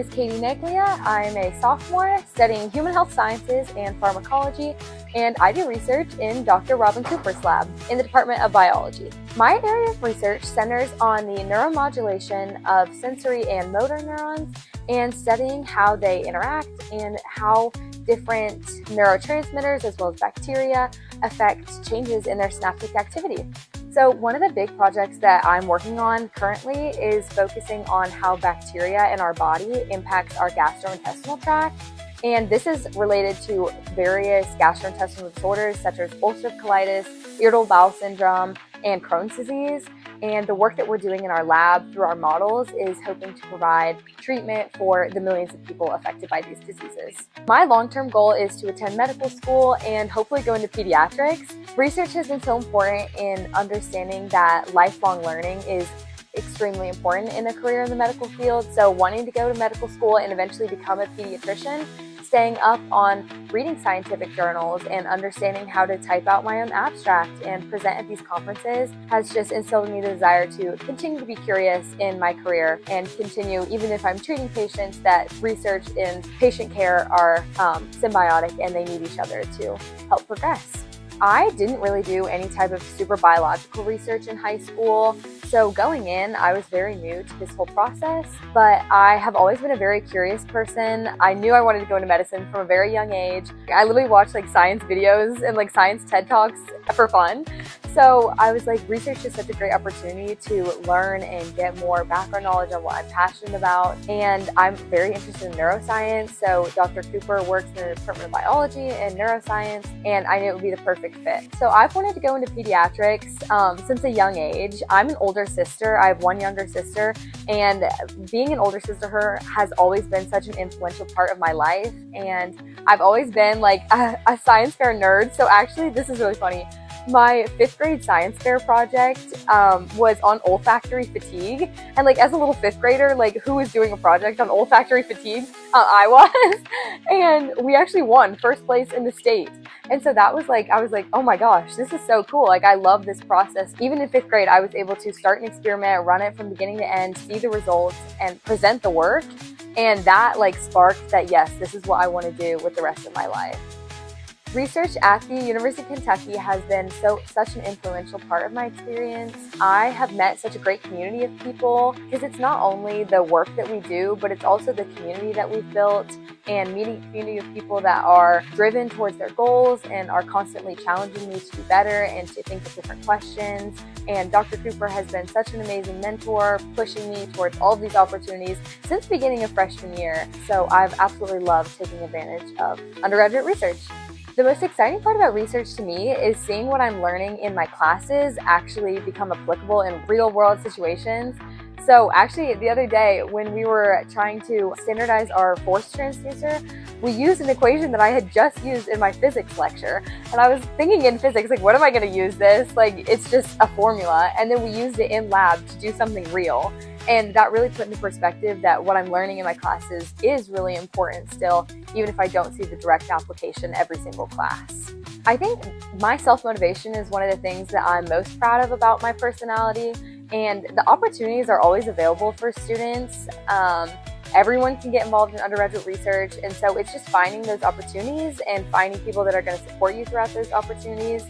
is Katie Neglia. I'm a sophomore studying human health sciences and pharmacology, and I do research in Dr. Robin Cooper's lab in the Department of Biology. My area of research centers on the neuromodulation of sensory and motor neurons and studying how they interact and how different neurotransmitters as well as bacteria affect changes in their synaptic activity. So one of the big projects that I'm working on currently is focusing on how bacteria in our body impacts our gastrointestinal tract. And this is related to various gastrointestinal disorders such as ulcerative colitis, irritable bowel syndrome, and Crohn's disease. And the work that we're doing in our lab through our models is hoping to provide treatment for the millions of people affected by these diseases. My long-term goal is to attend medical school and hopefully go into pediatrics. Research has been so important in understanding that lifelong learning is extremely important in a career in the medical field. So wanting to go to medical school and eventually become a pediatrician, staying up on reading scientific journals and understanding how to type out my own abstract and present at these conferences has just instilled in me the desire to continue to be curious in my career and continue, even if I'm treating patients, that research and patient care are symbiotic and they need each other to help progress. I didn't really do any type of super biological research in high school. So going in, I was very new to this whole process, but I have always been a very curious person. I knew I wanted to go into medicine from a very young age. I literally watched science videos and science TED Talks for fun. So I was like, research is such a great opportunity to learn and get more background knowledge on what I'm passionate about. And I'm very interested in neuroscience. So Dr. Cooper works in the Department of Biology and neuroscience, and I knew it would be the perfect fit. So I've wanted to go into pediatrics since a young age. I'm an older sister. I have one younger sister, and being an older sister to her has always been such an influential part of my life. And I've always been a science fair nerd. So actually, this is really funny. My 5th grade science fair project was on olfactory fatigue. And as a little 5th grader, who was doing a project on olfactory fatigue? I was. And we actually won 1st place in the state. And so that was I was like, oh my gosh, this is so cool. I love this process. Even in 5th grade, I was able to start an experiment, run it from beginning to end, see the results, and present the work. And that sparked that, yes, this is what I want to do with the rest of my life. Research at the University of Kentucky has been such an influential part of my experience. I have met such a great community of people because it's not only the work that we do, but it's also the community that we've built and meeting a community of people that are driven towards their goals and are constantly challenging me to do better and to think of different questions. And Dr. Cooper has been such an amazing mentor, pushing me towards all of these opportunities since the beginning of freshman year. So I've absolutely loved taking advantage of undergraduate research. The most exciting part about research to me is seeing what I'm learning in my classes actually become applicable in real-world situations. So actually, the other day when we were trying to standardize our force transducer, we used an equation that I had just used in my physics lecture. And I was thinking in physics, what am I going to use this? It's just a formula. And then we used it in lab to do something real. And that really put into perspective that what I'm learning in my classes is really important still, even if I don't see the direct application every single class. I think my self-motivation is one of the things that I'm most proud of about my personality, and the opportunities are always available for students. Everyone can get involved in undergraduate research, and so it's just finding those opportunities and finding people that are going to support you throughout those opportunities.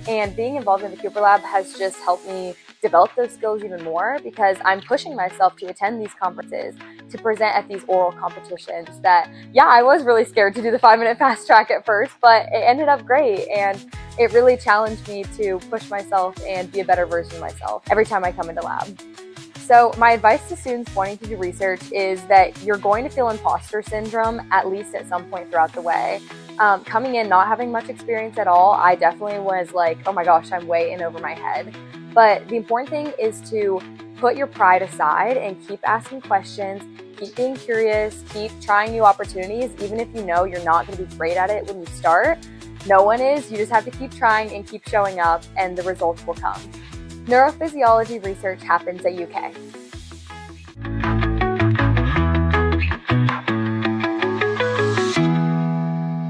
And being involved in the Cooper Lab has just helped me develop those skills even more because I'm pushing myself to attend these conferences, to present at these oral competitions that, yeah, I was really scared to do the 5-minute fast track at first, but it ended up great. And it really challenged me to push myself and be a better version of myself every time I come into lab. So my advice to students wanting to do research is that you're going to feel imposter syndrome at least at some point throughout the way. Coming in not having much experience at all, I definitely was like, oh my gosh, I'm way in over my head. But the important thing is to put your pride aside and keep asking questions, keep being curious, keep trying new opportunities, even if you know you're not going to be great at it when you start. No one is. You just have to keep trying and keep showing up, and the results will come. Neurophysiology research happens at UK.